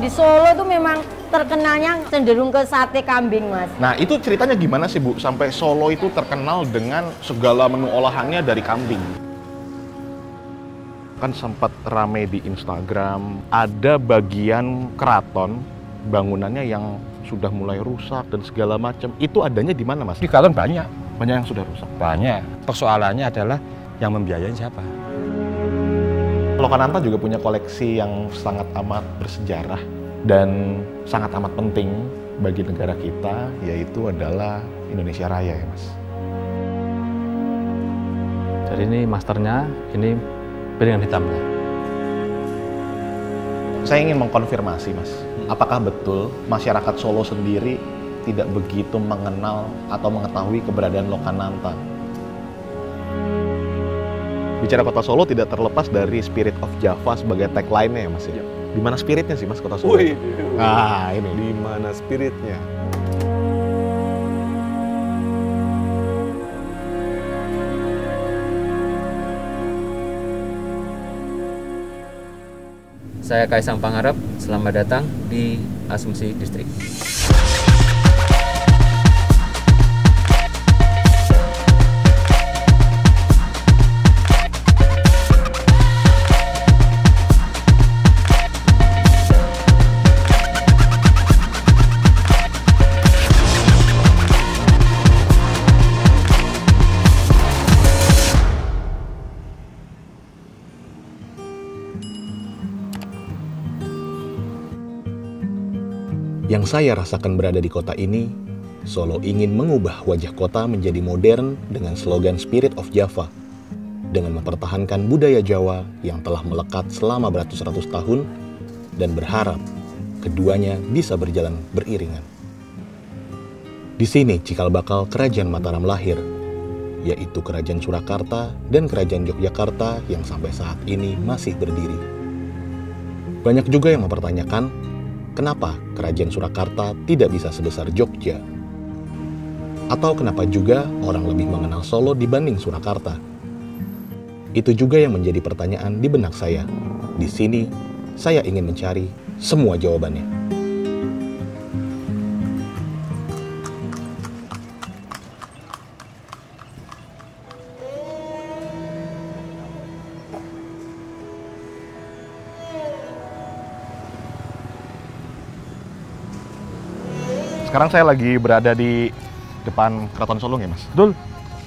Di Solo tuh memang terkenalnya cenderung ke sate kambing, Mas. Nah, itu ceritanya gimana sih, Bu? Sampai Solo itu terkenal dengan segala menu olahannya dari kambing. Kan sempat rame di Instagram, ada bagian keraton, bangunannya yang sudah mulai rusak dan segala macam. Itu adanya di mana, Mas? Di keraton banyak. Banyak yang sudah rusak. Banyak. Persoalannya adalah yang membiayai siapa? Lokananta juga punya koleksi yang sangat amat bersejarah dan sangat amat penting bagi negara kita, yaitu adalah Indonesia Raya ya, Mas. Jadi ini masternya, ini piringan hitamnya. Saya ingin mengkonfirmasi, Mas. Apakah betul masyarakat Solo sendiri tidak begitu mengenal atau mengetahui keberadaan Lokananta? Bicara kota Solo tidak terlepas dari Spirit of Java sebagai tagline-nya ya, Mas ya. Di mana spiritnya sih, Mas, kota Solo? Wih, nah, ini. di mana spiritnya? Saya Kaisang Pangarep, selamat datang di Asumsi Distrik. Yang saya rasakan berada di kota ini, Solo ingin mengubah wajah kota menjadi modern dengan slogan Spirit of Java, dengan mempertahankan budaya Jawa yang telah melekat selama beratus-ratus tahun dan berharap keduanya bisa berjalan beriringan. Di sini cikal bakal Kerajaan Mataram lahir, yaitu Kerajaan Surakarta dan Kerajaan Yogyakarta yang sampai saat ini masih berdiri. Banyak juga yang mempertanyakan, kenapa Kerajaan Surakarta tidak bisa sebesar Jogja? Atau kenapa juga orang lebih mengenal Solo dibanding Surakarta? Itu juga yang menjadi pertanyaan di benak saya. Di sini, saya ingin mencari semua jawabannya. Sekarang saya lagi berada di depan Keraton Solo ya, Mas? Betul.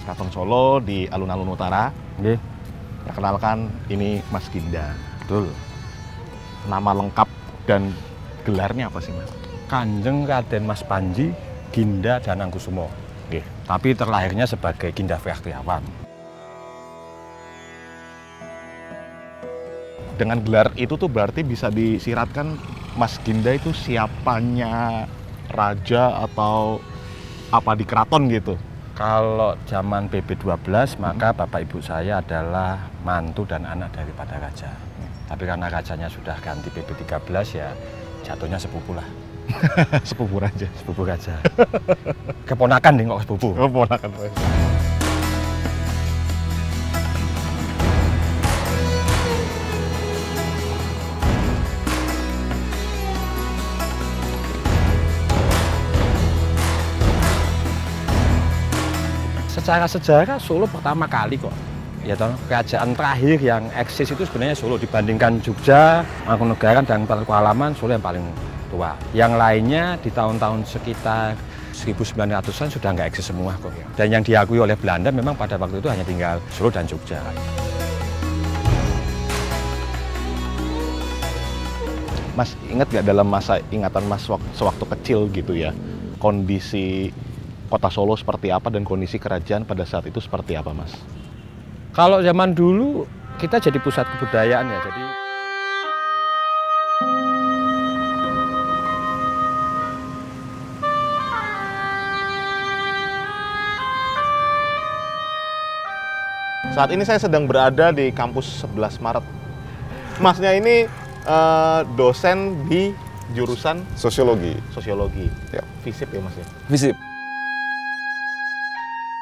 Keraton Solo di alun-alun utara. Oke. Perkenalkan, ini Mas Ginda. Betul. Nama lengkap dan gelarnya apa sih, Mas? Kanjeng Raden Mas Panji Ginda Danangkusumo. Oke. Tapi terlahirnya sebagai Ginda Vyaktiawan. Dengan gelar itu tuh berarti bisa disiratkan Mas Ginda itu siapanya raja atau apa di keraton gitu? Kalau zaman PP12, maka bapak ibu saya adalah mantu dan anak daripada raja. Tapi karena rajanya sudah ganti PP13, ya jatuhnya sepupu lah. Sepupu raja. Sepupu raja. Keponakan nih kok sepupu. Keponakan. Secara sejarah Solo pertama kali kok. Ya toh, kerajaan terakhir yang eksis itu sebenarnya Solo dibandingkan Jogja, Mangkunegaran dan Pakualaman, Solo yang paling tua. Yang lainnya di tahun-tahun sekitar 1900-an sudah nggak eksis semua kok. Dan yang diakui oleh Belanda memang pada waktu itu hanya tinggal Solo dan Jogja. Mas, ingat nggak dalam masa ingatan Mas sewaktu kecil gitu ya, kondisi kota Solo seperti apa dan kondisi kerajaan pada saat itu seperti apa, Mas? Kalau zaman dulu kita jadi pusat kebudayaan ya, jadi saat ini saya sedang berada di kampus 11 Maret. Masnya ini dosen di jurusan Sosiologi. Sosiologi. Ya. FISIP ya, Mas ya? Visip.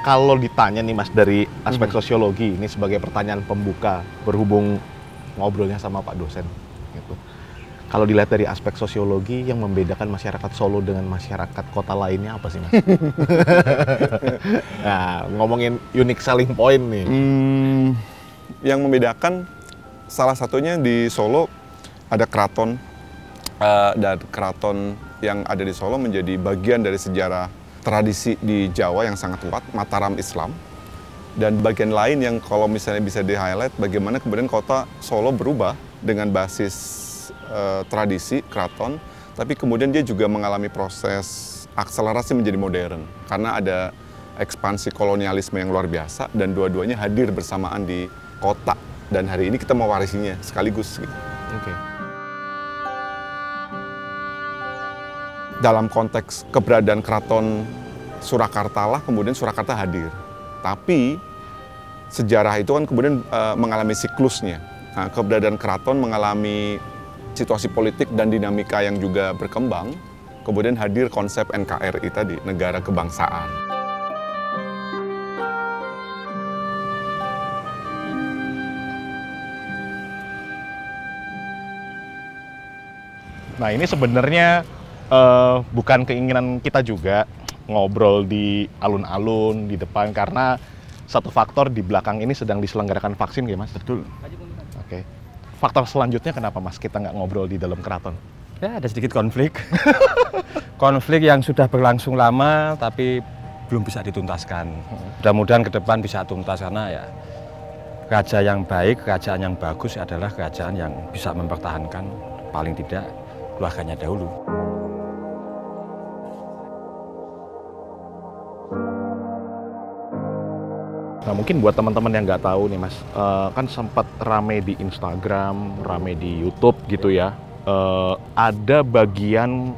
Kalau ditanya nih, Mas, dari aspek sosiologi, ini sebagai pertanyaan pembuka, berhubung ngobrolnya sama Pak dosen gitu. Kalau dilihat dari aspek sosiologi, yang membedakan masyarakat Solo dengan masyarakat kota lainnya apa sih, Mas? Nah, ngomongin unique selling point nih. Yang membedakan salah satunya di Solo ada keraton, dan keraton yang ada di Solo menjadi bagian dari sejarah tradisi di Jawa yang sangat kuat, Mataram Islam. Dan bagian lain yang kalau misalnya bisa di-highlight, bagaimana kemudian kota Solo berubah dengan basis tradisi keraton, tapi kemudian dia juga mengalami proses akselerasi menjadi modern karena ada ekspansi kolonialisme yang luar biasa dan dua-duanya hadir bersamaan di kota, dan hari ini kita mewarisinya sekaligus gitu. Oke. Dalam konteks keberadaan keraton Surakarta lah kemudian Surakarta hadir, tapi sejarah itu kan kemudian mengalami siklusnya. Nah, keberadaan keraton mengalami situasi politik dan dinamika yang juga berkembang, kemudian hadir konsep NKRI tadi, negara kebangsaan. Nah, ini sebenarnya bukan keinginan kita juga ngobrol di alun-alun di depan, karena satu faktor di belakang ini sedang diselenggarakan vaksin, ya Mas? Betul. Oke. Faktor selanjutnya kenapa, Mas, kita nggak ngobrol di dalam keraton? Ya, ada sedikit konflik. Konflik yang sudah berlangsung lama tapi belum bisa dituntaskan. Mudah-mudahan ke depan bisa tuntas, karena ya raja yang baik, kerajaan yang bagus adalah kerajaan yang bisa mempertahankan paling tidak keluarganya dahulu. Nah, mungkin buat teman-teman yang nggak tahu nih, Mas, kan sempat rame di Instagram, rame di YouTube gitu ya. Ada bagian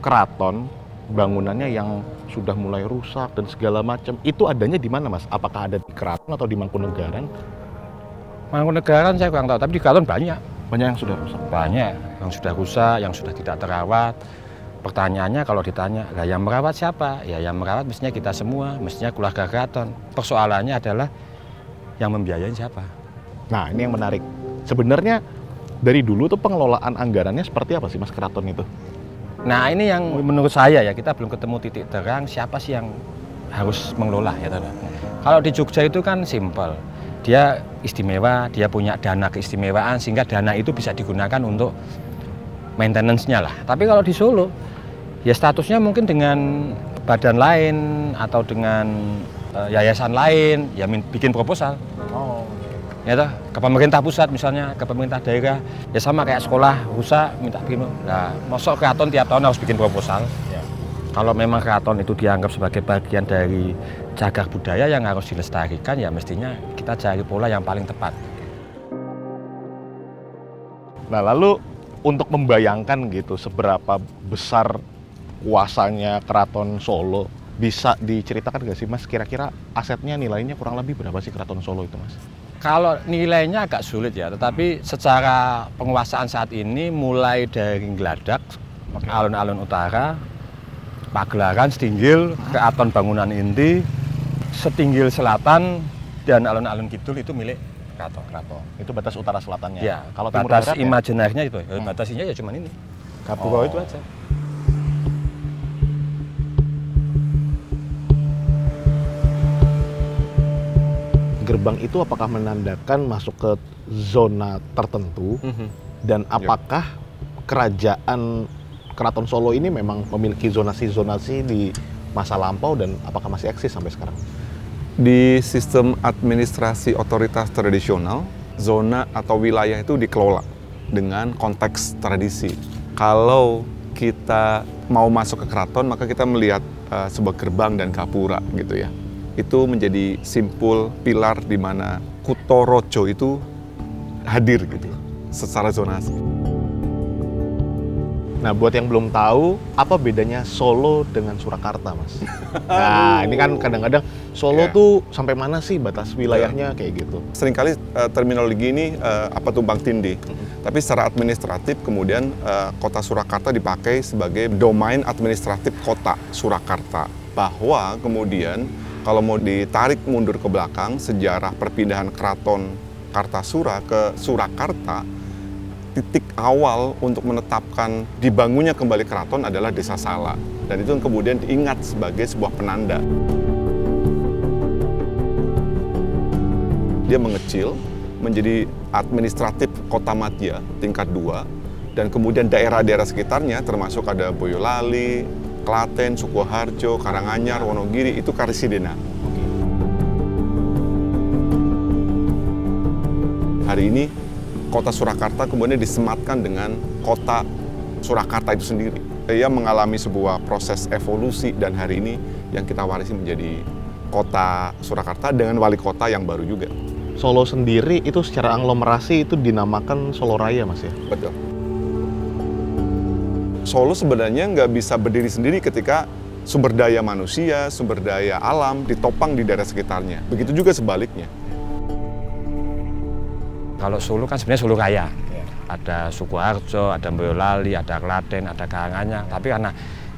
keraton bangunannya yang sudah mulai rusak dan segala macam. Itu adanya di mana, Mas? Apakah ada di keraton atau di Mangkunegaran? Mangkunegaran saya kurang tahu, tapi di keraton banyak. Banyak yang sudah rusak. Banyak yang sudah rusak, yang sudah tidak terawat. Pertanyaannya kalau ditanya, lah yang merawat siapa? Ya yang merawat mestinya kita semua, mestinya keluarga keraton. Persoalannya adalah yang membiayain siapa? Nah, ini yang menarik. Sebenarnya dari dulu tuh pengelolaan anggarannya seperti apa sih, Mas, keraton itu? Nah, ini yang menurut saya ya, kita belum ketemu titik terang siapa sih yang harus mengelola ya. Kalau di Jogja itu kan simpel. Dia istimewa, dia punya dana keistimewaan sehingga dana itu bisa digunakan untuk maintenance-nya lah. Tapi kalau di Solo, ya statusnya mungkin dengan badan lain atau dengan yayasan lain, ya bikin proposal. Oh. Ya toh, ke pemerintah pusat misalnya, ke pemerintah daerah, ya sama kayak sekolah rusak minta bikin. Nah, mosok keraton tiap tahun harus bikin proposal. Ya. Kalau memang keraton itu dianggap sebagai bagian dari cagar budaya yang harus dilestarikan, ya mestinya kita cari pola yang paling tepat. Nah, lalu untuk membayangkan gitu seberapa besar kuasanya keraton Solo, bisa diceritakan nggak sih, Mas, kira-kira asetnya nilainya kurang lebih berapa sih keraton Solo itu, Mas? Kalau nilainya agak sulit ya, tetapi secara penguasaan saat ini mulai dari Gladak, alun-alun utara, Pagelaran, Setinggil, Keraton Bangunan Inti, Setinggil Selatan, dan alun-alun kidul itu milik keraton. Itu batas utara selatannya. Ya, kalau timur batas barat imajinarnya itu, batasinya ya cuma ini. Gapura itu aja. Gerbang itu apakah menandakan masuk ke zona tertentu, dan apakah kerajaan Keraton Solo ini memang memiliki zonasi-zonasi di masa lampau dan apakah masih eksis sampai sekarang? Di sistem administrasi otoritas tradisional, zona atau wilayah itu dikelola dengan konteks tradisi. Kalau kita mau masuk ke keraton, maka kita melihat sebuah gerbang dan gapura gitu ya. Itu menjadi simpul pilar di mana Kutorojo itu hadir gitu secara zonasi. Nah, buat yang belum tahu, apa bedanya Solo dengan Surakarta, Mas? Nah, ini kan kadang-kadang Solo tuh sampai mana sih batas wilayahnya kayak gitu. Seringkali terminologi ini tumpang tindih. Tapi secara administratif kemudian kota Surakarta dipakai sebagai domain administratif kota Surakarta. Bahwa kemudian kalau mau ditarik mundur ke belakang, sejarah perpindahan keraton Kartasura ke Surakarta, titik awal untuk menetapkan dibangunnya kembali keraton adalah Desa Sala. Dan itu kemudian diingat sebagai sebuah penanda. Dia mengecil menjadi administratif kota madya tingkat 2, dan kemudian daerah-daerah sekitarnya termasuk ada Boyolali, Klaten, Sukoharjo, Karanganyar, Wonogiri itu Karesidenan. Hari ini kota Surakarta kemudian disematkan dengan kota Surakarta itu sendiri. Ia mengalami sebuah proses evolusi dan hari ini yang kita warisi menjadi kota Surakarta dengan wali kota yang baru juga. Solo sendiri itu secara aglomerasi itu dinamakan Solo Raya, Mas ya? Betul. Solo sebenarnya nggak bisa berdiri sendiri ketika sumber daya manusia, sumber daya alam ditopang di daerah sekitarnya. Begitu juga sebaliknya. Kalau Solo kan sebenarnya Solo Raya. Ada Sukoharjo, ada Boyolali, ada Klaten, ada Karanganyar. Tapi karena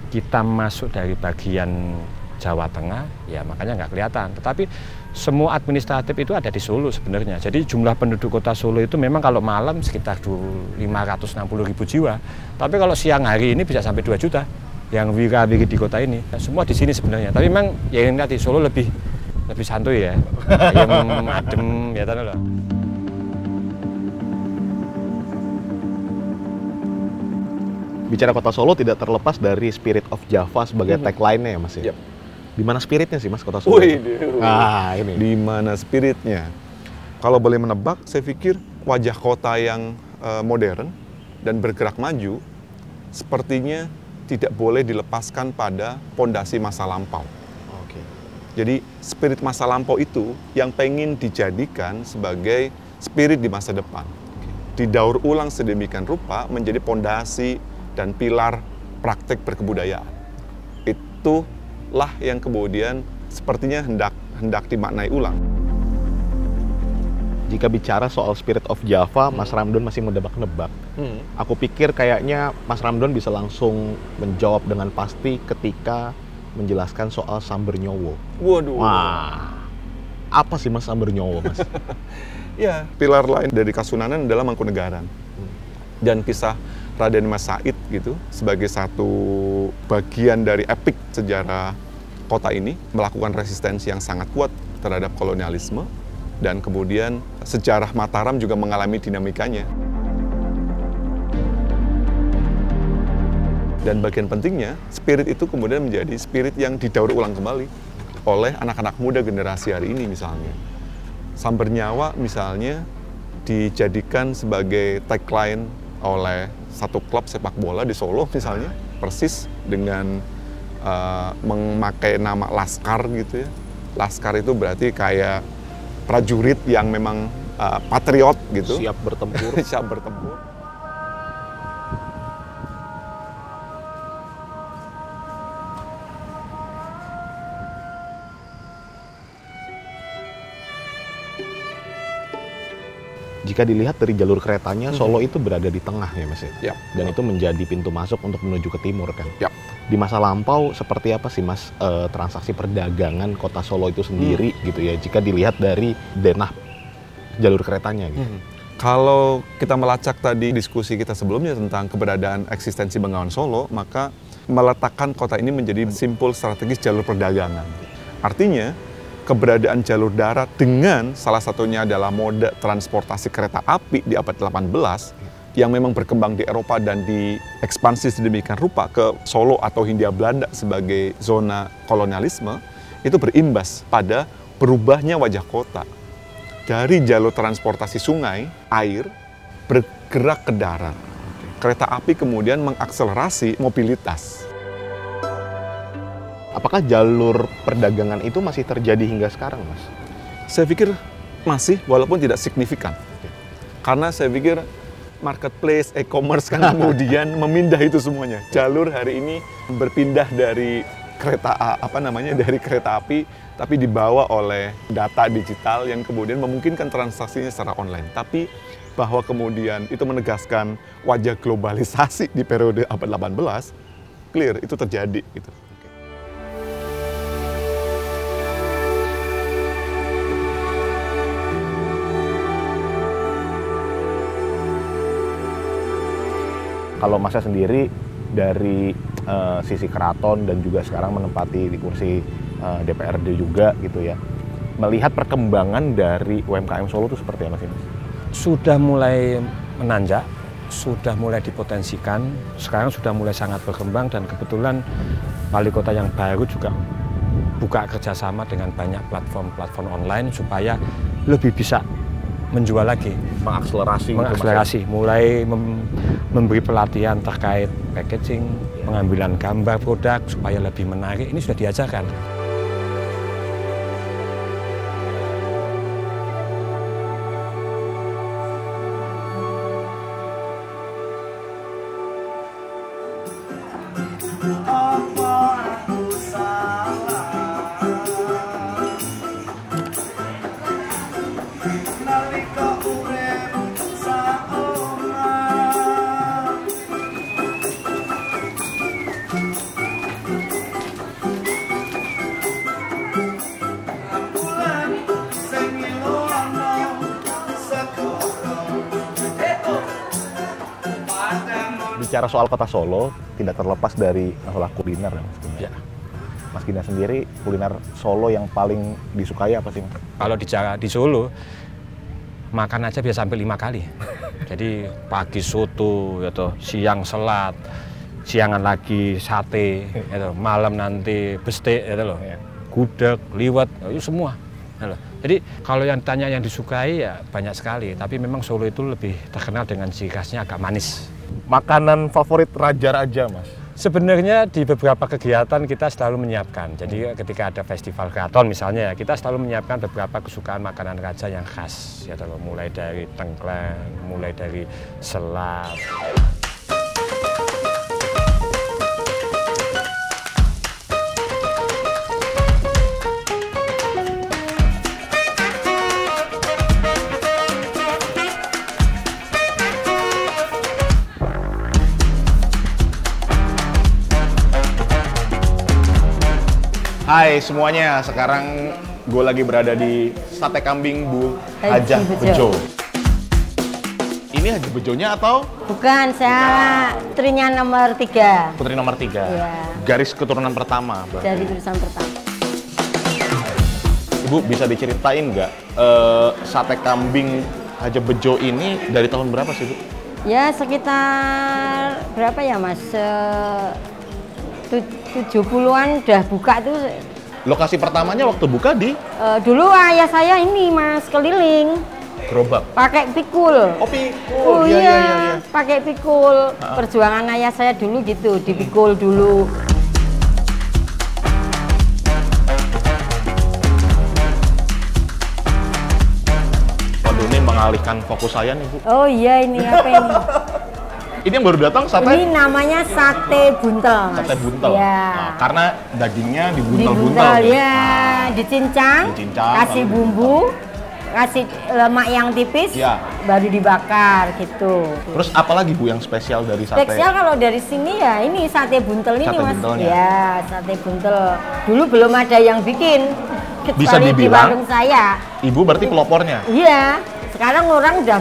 kita masuk dari bagian Jawa Tengah, ya makanya nggak kelihatan. Tetapi semua administratif itu ada di Solo sebenarnya. Jadi jumlah penduduk kota Solo itu memang kalau malam sekitar 560.000 jiwa. Tapi kalau siang hari ini bisa sampai 2 juta yang wira-wiri di kota ini. Semua di sini sebenarnya. Tapi memang ya yang tadi Solo lebih santuy ya. Yang adem ya tadi loh. Bicara kota Solo tidak terlepas dari Spirit of Java sebagai tagline-nya ya, Mas ya? Yep. Di mana spiritnya sih, Mas, kota Solo? Nah, ini. di mana spiritnya? Kalau boleh menebak, saya pikir wajah kota yang modern dan bergerak maju sepertinya tidak boleh dilepaskan pada pondasi masa lampau. Oke. Jadi spirit masa lampau itu yang pengen dijadikan sebagai spirit di masa depan. Didaur ulang sedemikian rupa menjadi pondasi dan pilar praktek berkebudayaan. Itulah yang kemudian sepertinya hendak dimaknai ulang. Jika bicara soal Spirit of Java, Mas Ramdon masih menebak-nebak. Aku pikir kayaknya Mas Ramdon bisa langsung menjawab dengan pasti ketika menjelaskan soal Samber Nyowo. Waduh. Wah, apa sih Mas Samber Nyowo, Mas? Ya, pilar lain dari Kasunanan adalah Mangkunegaran. Dan kisah Raden Mas Said gitu sebagai satu bagian dari epik sejarah kota ini melakukan resistensi yang sangat kuat terhadap kolonialisme, dan kemudian sejarah Mataram juga mengalami dinamikanya. Dan bagian pentingnya, spirit itu kemudian menjadi spirit yang didaur ulang kembali oleh anak-anak muda generasi hari ini misalnya. Samber Nyawa misalnya dijadikan sebagai tagline oleh satu klub sepak bola di Solo misalnya, persis dengan memakai nama Laskar gitu ya. Laskar itu berarti kayak prajurit yang memang patriot gitu. Siap bertempur. Siap bertempur. Jika dilihat dari jalur keretanya, Solo itu berada di tengah ya, Mas ya? Yap. Dan itu menjadi pintu masuk untuk menuju ke timur kan? Yap. Di masa lampau seperti apa sih, Mas, transaksi perdagangan kota Solo itu sendiri gitu ya, jika dilihat dari denah jalur keretanya gitu? Kalau kita melacak tadi diskusi kita sebelumnya tentang keberadaan eksistensi Bengawan Solo, maka meletakkan kota ini menjadi simpul strategis jalur perdagangan. Artinya, keberadaan jalur darat dengan salah satunya adalah moda transportasi kereta api di abad 18 yang memang berkembang di Eropa dan diekspansi sedemikian rupa ke Solo atau Hindia Belanda sebagai zona kolonialisme, itu berimbas pada berubahnya wajah kota. Dari jalur transportasi sungai, air, bergerak ke darat. Kereta api kemudian mengakselerasi mobilitas. Apakah jalur perdagangan itu masih terjadi hingga sekarang, Mas? Saya pikir masih, walaupun tidak signifikan. Karena saya pikir marketplace, e-commerce kan kemudian memindah itu semuanya. Jalur hari ini berpindah dari dari kereta api, tapi dibawa oleh data digital yang kemudian memungkinkan transaksinya secara online. Tapi bahwa kemudian itu menegaskan wajah globalisasi di periode abad 18, clear itu terjadi gitu. Kalau Masnya sendiri dari sisi keraton dan juga sekarang menempati di kursi DPRD juga gitu ya, melihat perkembangan dari UMKM Solo itu seperti apa sih Mas? Sudah mulai menanjak, sudah mulai dipotensikan, sekarang sudah mulai sangat berkembang dan kebetulan wali kota yang baru juga buka kerjasama dengan banyak platform online supaya lebih bisa menjual lagi, mengakselerasi, mulai memberi pelatihan terkait packaging, pengambilan gambar produk supaya lebih menarik. Ini sudah diajarkan. Bicara soal kota Solo, tidak terlepas dari masalah kuliner ya Mas Gina. Ya. Mas Gina sendiri, kuliner Solo yang paling disukai apa sih Mas? Kalau di Solo, makan aja bisa sampai 5 kali. Jadi pagi soto, gitu, siang selat, siangan lagi sate, gitu, malam nanti bestek, gitu loh, gudeg, liwet, itu semua. Gitu. Jadi kalau yang ditanya yang disukai ya banyak sekali, tapi memang Solo itu lebih terkenal dengan ciri khasnya agak manis. Makanan favorit raja-raja Mas? Sebenarnya di beberapa kegiatan kita selalu menyiapkan. Jadi ketika ada festival keraton misalnya, kita selalu menyiapkan beberapa kesukaan makanan raja yang khas. Ya, mulai dari tengkleng, mulai dari selat. Hai semuanya, sekarang gue lagi berada di Sate Kambing Bu Hajah Bejo. Ini Hajah Bejonya atau? Bukan, saya putrinya nomor 3. Putri nomor 3? Iya. Garis keturunan pertama berarti? Dari tulisan pertama. Ibu bisa diceritain nggak Sate Kambing Hajah Bejo ini dari tahun berapa sih Bu? Ya sekitar berapa ya Mas? 70-an udah buka tuh. Lokasi pertamanya waktu buka di? Dulu ayah saya ini Mas keliling. Gerobak? Pakai pikul. Oh pikul, Oh iya. pakai pikul. Perjuangan ayah saya dulu gitu, dipikul dulu. Waduh ini mengalihkan fokus saya nih Bu. Oh iya ini apa ini? Ini yang baru datang sate? Ini namanya sate buntel, Mas. Sate buntel? Ya. Nah, karena dagingnya dibuntel-buntel. Dibuntel, nih. ya. Dicincang, kasih bumbu, kasih lemak yang tipis, ya. Baru dibakar gitu. Terus apa lagi Bu yang spesial dari sate? Spesial kalau dari sini ya ini sate buntel ini Sate Mas. buntelnya. Ya, sate buntel. Dulu belum ada yang bikin. Bisa Kecuali di dibilang warung saya. Ibu berarti pelopornya? Iya. Sekarang orang udah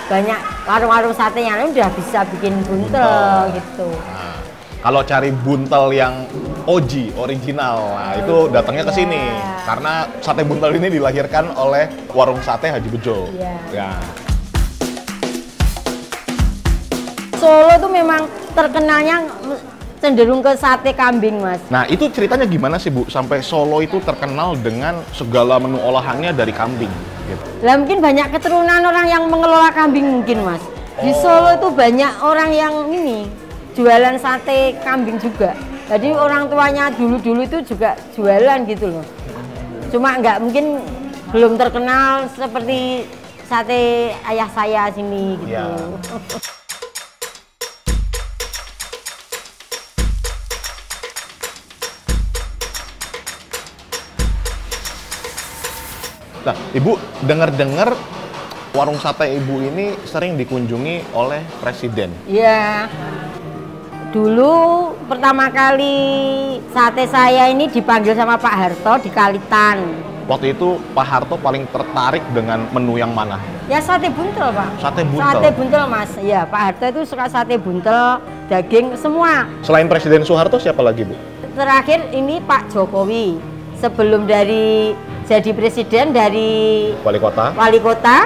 banyak warung-warung sate yang lain udah bisa bikin buntel gitu. Nah, kalau cari buntel yang OG, original, nah itu datangnya ke sini. Karena sate buntel ini dilahirkan oleh warung sate Haji Bejo. Iya. Ya. Solo tuh memang terkenalnya cenderung ke sate kambing, Mas. Nah, itu ceritanya gimana sih, Bu? Sampai Solo itu terkenal dengan segala menu olahannya dari kambing, gitu. Lah mungkin banyak keturunan orang yang mengelola kambing mungkin, Mas. Di Solo itu banyak orang yang ini jualan sate kambing juga. Jadi orang tuanya dulu-dulu itu juga jualan gitu loh. Cuma nggak mungkin belum terkenal seperti sate ayah saya sini gitu. Ya. Nah, Ibu dengar-dengar warung sate Ibu ini sering dikunjungi oleh Presiden. Iya. Dulu pertama kali sate saya ini dipanggil sama Pak Harto di Kalitan. Waktu itu Pak Harto paling tertarik dengan menu yang mana? Ya sate buntel, Pak. Sate buntel? Sate buntel, Mas. Ya, Pak Harto itu suka sate buntel, daging, semua. Selain Presiden Soeharto, siapa lagi, Bu? Terakhir ini Pak Jokowi. Sebelum jadi presiden dari Wali kota,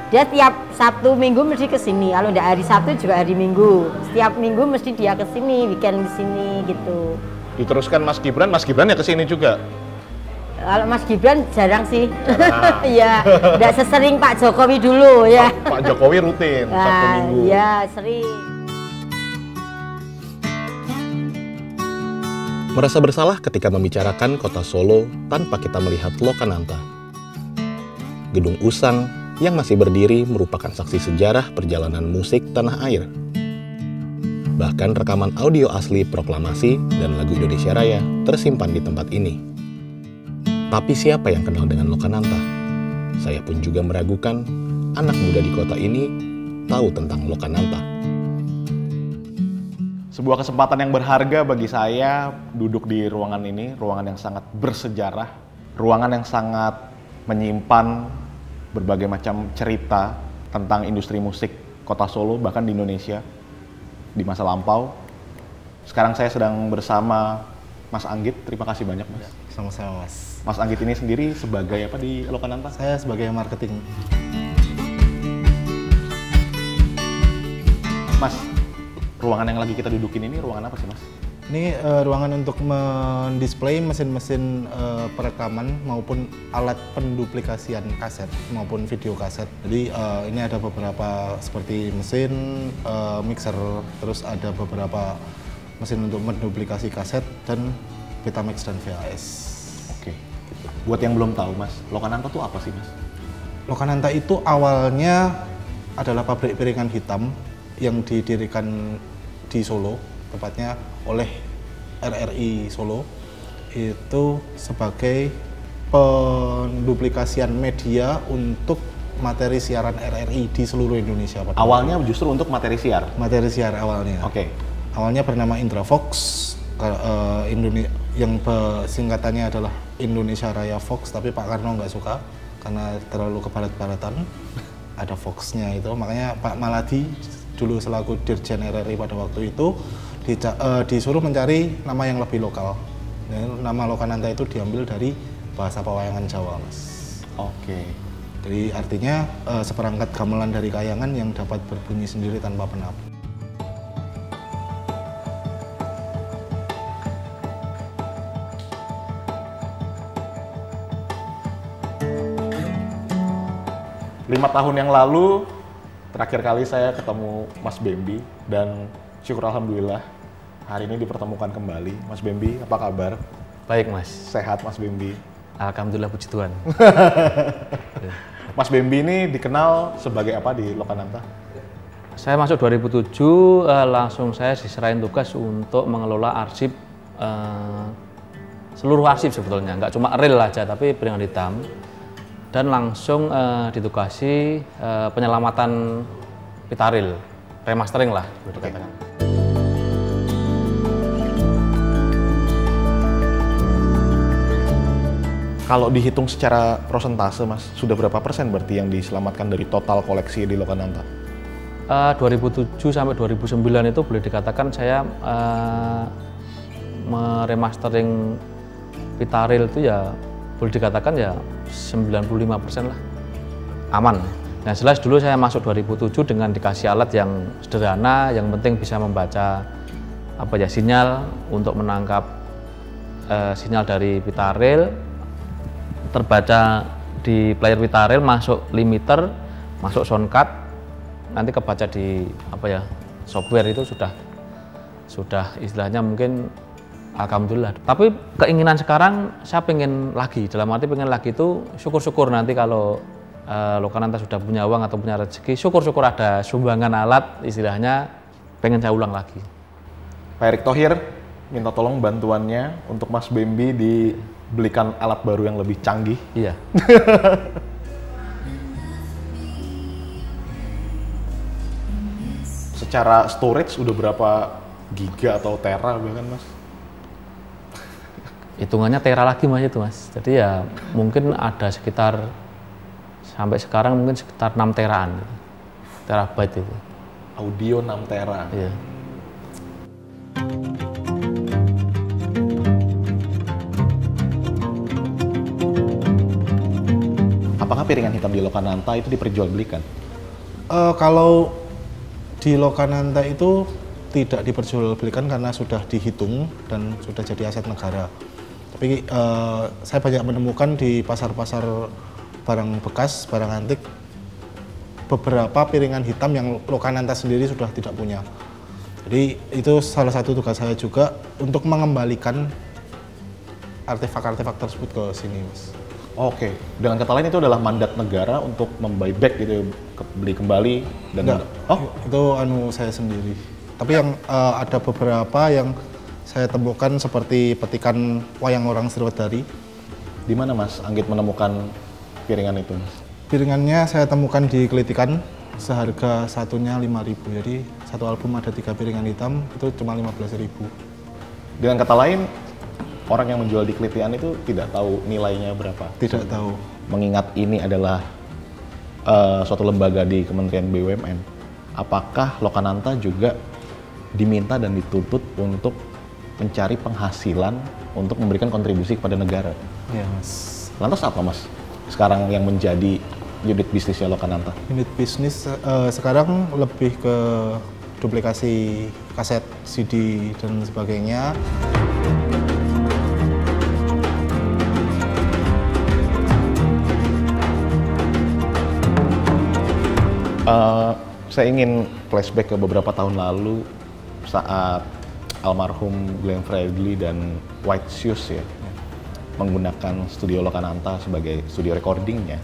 dia tiap Sabtu Minggu mesti ke sini. Kalau tidak hari Sabtu juga hari Minggu. Setiap minggu mesti dia ke sini, weekend ke sini gitu. Diteruskan Mas Gibran ya ke sini juga. Kalau Mas Gibran jarang sih. Iya, tidak sesering Pak Jokowi dulu ya. Pak Jokowi rutin Sabtu Minggu. Iya, sering. Merasa bersalah ketika membicarakan kota Solo tanpa kita melihat Lokananta. Gedung usang yang masih berdiri merupakan saksi sejarah perjalanan musik tanah air. Bahkan rekaman audio asli proklamasi dan lagu Indonesia Raya tersimpan di tempat ini. Tapi siapa yang kenal dengan Lokananta? Saya pun juga meragukan anak muda di kota ini tahu tentang Lokananta. Sebuah kesempatan yang berharga bagi saya duduk di ruangan ini, ruangan yang sangat bersejarah, ruangan yang sangat menyimpan berbagai macam cerita tentang industri musik kota Solo, bahkan di Indonesia, di masa lampau. Sekarang saya sedang bersama Mas Anggit, terima kasih banyak Mas. Sama-sama Mas. Mas Anggit ini sendiri sebagai apa di Lokananta? Saya sebagai marketing. Mas, ruangan yang lagi kita dudukin ini ruangan apa sih Mas? Ini ruangan untuk mendisplay mesin-mesin perekaman maupun alat penduplikasian kaset maupun video kaset. Jadi ini ada beberapa seperti mesin, mixer, terus ada beberapa mesin untuk menduplikasi kaset dan Betamax dan VHS. Oke. Buat yang belum tahu Mas, Lokananta itu apa sih Mas? Lokananta itu awalnya adalah pabrik piringan hitam yang didirikan di Solo, tepatnya oleh RRI Solo, itu sebagai penduplikasian media untuk materi siaran RRI di seluruh Indonesia. Awalnya justru untuk materi siar? Materi siar awalnya. Oke. Awalnya bernama Indrafox, yang singkatannya adalah Indonesia Raya Fox, tapi Pak Karno nggak suka karena terlalu kebarat-baratan. Ada Fox-nya itu, makanya Pak Maladi dulu selaku Dirjen RRI pada waktu itu disuruh mencari nama yang lebih lokal. Dan nama Lokananta itu diambil dari bahasa pewayangan Jawa, Mas. Oke. Jadi artinya seperangkat gamelan dari kayangan yang dapat berbunyi sendiri tanpa penap. Lima tahun yang lalu, terakhir kali saya ketemu Mas Bembi dan syukur alhamdulillah hari ini dipertemukan kembali. Mas Bembi, apa kabar? Baik Mas. Sehat Mas Bembi? Alhamdulillah puji Tuhan. Mas Bembi ini dikenal sebagai apa di Lokananta? Saya masuk 2007, langsung saya diserahin tugas untuk mengelola arsip, seluruh arsip sebetulnya, nggak cuma reel aja tapi piringan hitam. Dan langsung ditugasi penyelamatan pita reel, remastering lah boleh dikatakan. Kalau dihitung secara prosentase Mas, sudah berapa persen berarti yang diselamatkan dari total koleksi di Lokananta? 2007 sampai 2009 itu boleh dikatakan saya meremastering pita reel itu ya boleh dikatakan ya 95% lah aman. Yang jelas dulu saya masuk 2007 dengan dikasih alat yang sederhana, yang penting bisa membaca apa ya sinyal untuk menangkap sinyal dari pita reel, terbaca di player pita reel, masuk limiter, masuk sound card, nanti kebaca di apa ya software itu sudah istilahnya mungkin alhamdulillah. Tapi keinginan sekarang saya pengen lagi, dalam arti pengen lagi itu syukur-syukur nanti kalau Lokananta sudah punya uang atau punya rezeki, syukur-syukur ada sumbangan alat istilahnya, pengen saya ulang lagi. Pak Erick Thohir minta tolong bantuannya untuk Mas Bembi dibelikan alat baru yang lebih canggih. Iya. Secara storage udah berapa giga atau tera bahkan Mas? hitungannya tera lagi mas itu mas. Jadi ya mungkin ada sekitar sampai sekarang mungkin sekitar 6 teraan gitu. Terabyte itu. Audio 6 tera. Iya. Apakah piringan hitam di Lokananta itu diperjualbelikan? Kalau di Lokananta itu tidak diperjualbelikan karena sudah dihitung dan sudah jadi aset negara. Tapi saya banyak menemukan di pasar-pasar barang bekas, barang antik, beberapa piringan hitam yang Lokananta sendiri sudah tidak punya. Jadi itu salah satu tugas saya juga untuk mengembalikan artefak-artefak tersebut ke sini, Mas. Oke, dengan kata lain itu adalah mandat negara untuk membuyback gitu, beli kembali dan Enggak, itu saya sendiri. Tapi yang ada beberapa yang saya temukan seperti petikan wayang orang Sriwedari. Di mana Mas Anggit menemukan piringan itu, Mas? Piringannya saya temukan di Kelitikan, seharga satunya 5.000. Jadi satu album ada 3 piringan hitam, itu cuma 15.000. Dengan kata lain, orang yang menjual di Kelitikan itu tidak tahu nilainya berapa? Tidak tahu. Mengingat ini adalah suatu lembaga di Kementerian BUMN, apakah Lokananta juga diminta dan dituntut untuk mencari penghasilan untuk memberikan kontribusi kepada negara? Iya, Mas. Lantas apa, Mas, sekarang yang menjadi unit bisnisnya Lokananta? Unit bisnis sekarang lebih ke duplikasi kaset, CD, dan sebagainya. Saya ingin flashback ke beberapa tahun lalu saat almarhum Glenn Fredly dan White Shoes ya menggunakan studio Lokananta sebagai studio recordingnya.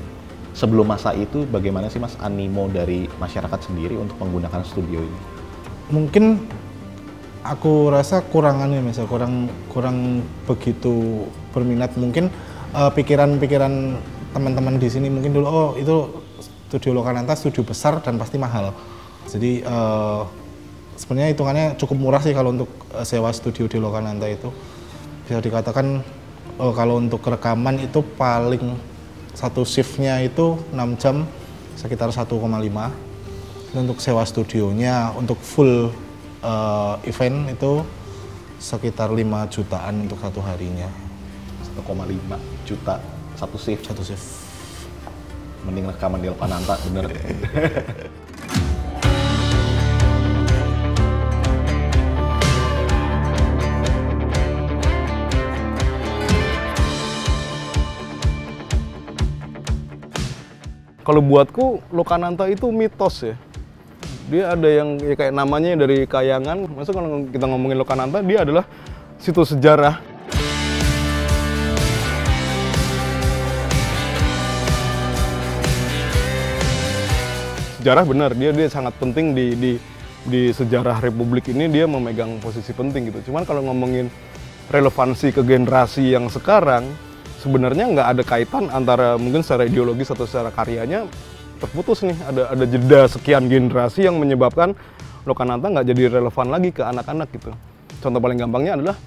Sebelum masa itu bagaimana sih Mas animo dari masyarakat sendiri untuk menggunakan studio ini? Mungkin aku rasa kurangannya misalnya kurang begitu berminat. Mungkin pikiran-pikiran teman-teman di sini mungkin dulu itu studio Lokananta studio besar dan pasti mahal. Jadi sebenarnya hitungannya cukup murah sih kalau untuk sewa studio di Lokananta itu. Bisa dikatakan kalau untuk rekaman itu paling satu shiftnya itu 6 jam sekitar 1,5. Untuk sewa studionya untuk full event itu sekitar 5 jutaan untuk satu harinya. 1,5 juta satu shift. Satu shift. Mending rekaman di Lokananta, bener. Kalau buatku Lokananta itu mitos ya. Dia ada yang ya kayak namanya dari kayangan. Masa kalau kita ngomongin Lokananta, dia adalah situs sejarah. Sejarah benar, dia sangat penting di sejarah Republik ini, dia memegang posisi penting gitu. Cuman kalau ngomongin relevansi ke generasi yang sekarang, sebenarnya nggak ada kaitan antara mungkin secara ideologis atau secara karyanya terputus nih. Ada jeda sekian generasi yang menyebabkan Lokananta nggak jadi relevan lagi ke anak-anak gitu. Contoh paling gampangnya adalah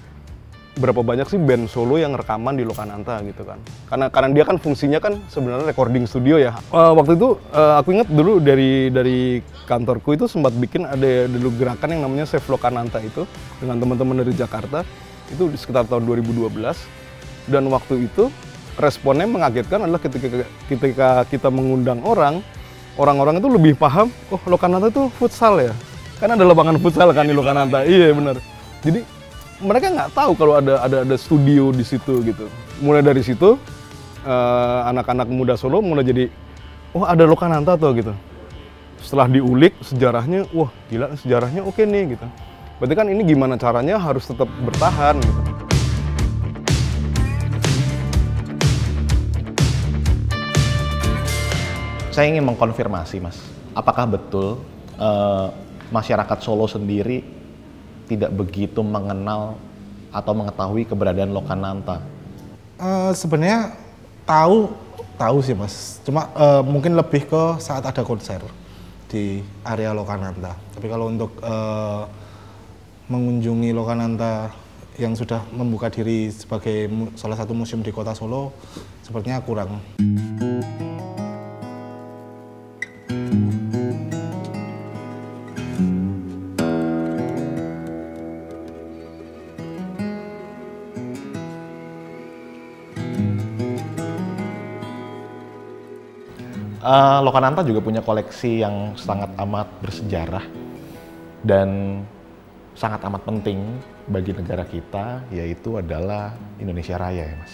berapa banyak sih band solo yang rekaman di Lokananta gitu kan. Karena dia kan fungsinya kan sebenarnya recording studio ya. Waktu itu aku ingat dulu dari kantorku itu sempat bikin ada dulu gerakan yang namanya Save Lokananta itu dengan teman-teman dari Jakarta. Itu sekitar tahun 2012. Dan waktu itu responnya mengagetkan adalah ketika kita mengundang orang-orang itu lebih paham, oh Lokananta itu futsal ya. Kan ada lapangan futsal kan di Lokananta. Iya benar. Jadi mereka nggak tahu kalau ada studio di situ gitu. Mulai dari situ anak-anak muda Solo mulai jadi, oh ada Lokananta tuh gitu. Setelah diulik sejarahnya, wah gila sejarahnya oke nih gitu. Berarti kan ini gimana caranya harus tetap bertahan gitu. Saya ingin mengkonfirmasi Mas, apakah betul masyarakat Solo sendiri tidak begitu mengenal atau mengetahui keberadaan Lokananta? Sebenarnya tahu sih Mas, cuma mungkin lebih ke saat ada konser di area Lokananta. Tapi kalau untuk mengunjungi Lokananta yang sudah membuka diri sebagai salah satu museum di kota Solo sepertinya kurang. Lokananta juga punya koleksi yang sangat amat bersejarah dan sangat amat penting bagi negara kita, yaitu adalah Indonesia Raya ya Mas.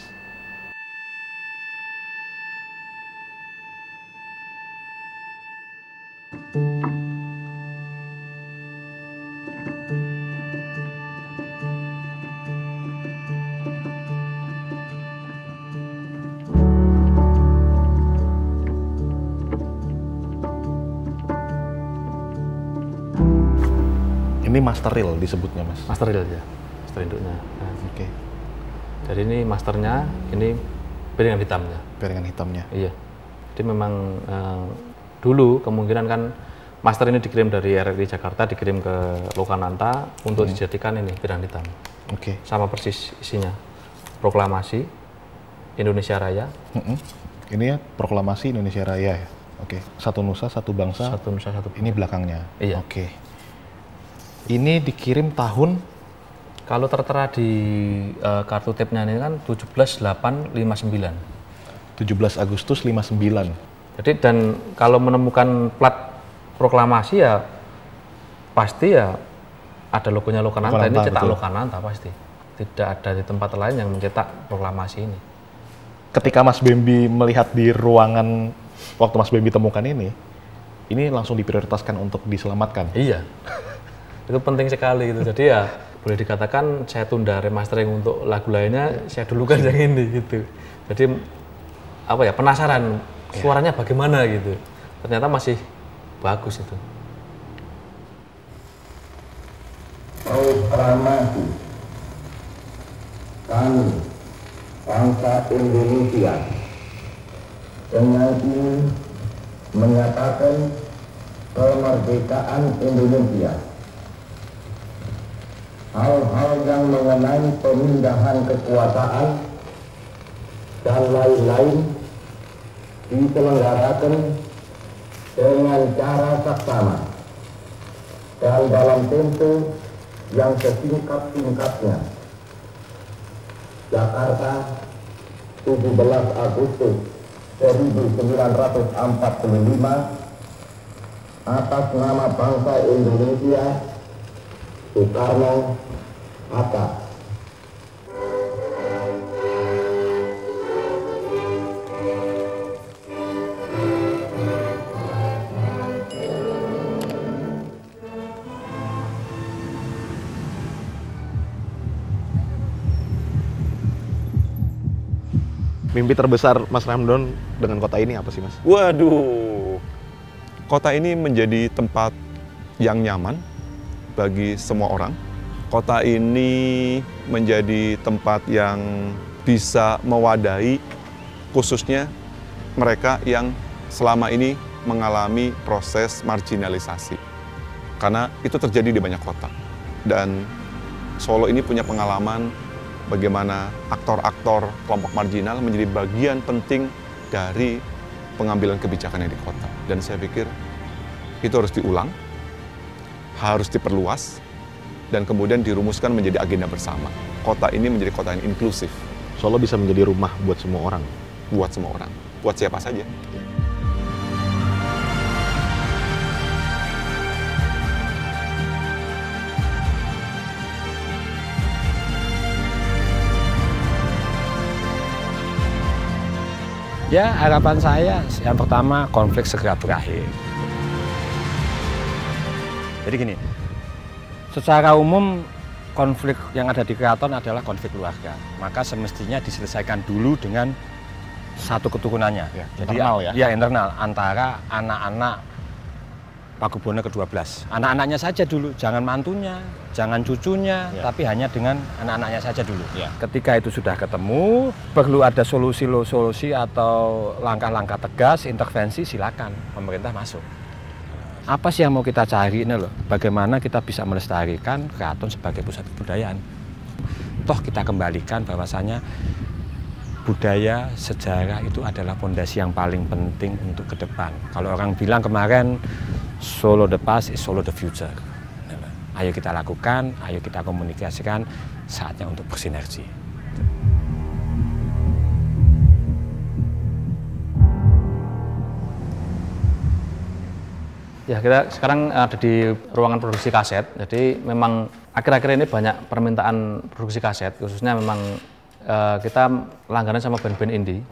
Ini master reel disebutnya Mas? Master reel ya, master induknya. Nah, Oke. Jadi ini masternya, ini piringan hitamnya. Piringan hitamnya? Iya. Jadi memang dulu kemungkinan kan master ini dikirim dari RRI Jakarta, dikirim ke Lokananta untuk dijadikan ini piringan hitam. Oke. Sama persis isinya. Proklamasi Indonesia Raya. Ini ya proklamasi Indonesia Raya ya? Oke. Satu nusa, satu bangsa. Satu nusa, satu bangsa. Ini belakangnya? Iya. Oke. Ini dikirim tahun? Kalau tertera di kartu tapnya ini kan 17/8/59. 17 Agustus 59. Jadi dan kalau menemukan plat proklamasi ya pasti ya ada logonya Lokananta. Ini cetak betul. Lokananta pasti. Tidak ada di tempat lain yang mencetak proklamasi ini. Ketika Mas Bembi melihat di ruangan waktu Mas Bembi temukan ini langsung diprioritaskan untuk diselamatkan? Iya. Itu penting sekali gitu. Jadi ya boleh dikatakan saya tunda remastering untuk lagu lainnya, saya dulukan yang ini gitu. Jadi apa ya, penasaran suaranya bagaimana gitu. Ternyata masih bagus itu. Proklamasi kami bangsa Indonesia dengan ini menyatakan kemerdekaan Indonesia. Hal-hal yang mengenai pemindahan kekuasaan dan lain-lain diselenggarakan dengan cara saksama dan dalam tempo yang sesingkat-singkatnya. Jakarta, 17 Agustus 1945, atas nama bangsa Indonesia, Soekarno Hatta. Mimpi terbesar Mas Ramdan dengan kota ini apa sih Mas? Waduh, kota ini menjadi tempat yang nyaman bagi semua orang. Kota ini menjadi tempat yang bisa mewadahi khususnya mereka yang selama ini mengalami proses marginalisasi. Karena itu terjadi di banyak kota. Dan Solo ini punya pengalaman bagaimana aktor-aktor kelompok marginal menjadi bagian penting dari pengambilan kebijakan yang di kota. Dan saya pikir itu harus diulang, harus diperluas, dan kemudian dirumuskan menjadi agenda bersama. Kota ini menjadi kota yang inklusif. Solo bisa menjadi rumah buat semua orang? Buat semua orang, buat siapa saja. Ya, harapan saya yang pertama konflik segera berakhir. Jadi gini, secara umum konflik yang ada di keraton adalah konflik keluarga. Maka semestinya diselesaikan dulu dengan satu keturunannya. Ya, jadi internal ya? Ya, internal antara anak-anak Pakubono ke-12. Anak-anaknya saja dulu, jangan mantunya, jangan cucunya, ya, tapi hanya dengan anak-anaknya saja dulu. Ya. Ketika itu sudah ketemu, perlu ada solusi atau langkah-langkah tegas, intervensi, silakan pemerintah masuk. Apa sih yang mau kita cari ini loh? Bagaimana kita bisa melestarikan keraton sebagai pusat kebudayaan? toh kita kembalikan bahwasanya budaya, sejarah itu adalah fondasi yang paling penting untuk ke depan. Kalau orang bilang kemarin Solo the past is Solo the future. Ayo kita lakukan, ayo kita komunikasikan, saatnya untuk bersinergi. Ya, kita sekarang ada di ruangan produksi kaset. Jadi memang akhir-akhir ini banyak permintaan produksi kaset, khususnya memang kita langganan sama band-band indie.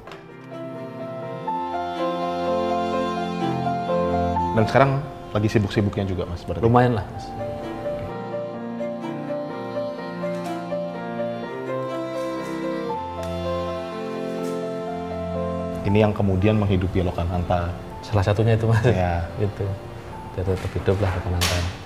Dan sekarang lagi sibuk-sibuknya juga Mas berarti? Lumayan lah Mas. Ini yang kemudian menghidupi Lokananta. Salah satunya itu Mas. Ya. Itu. Dia tetap hidup lah Lokananta.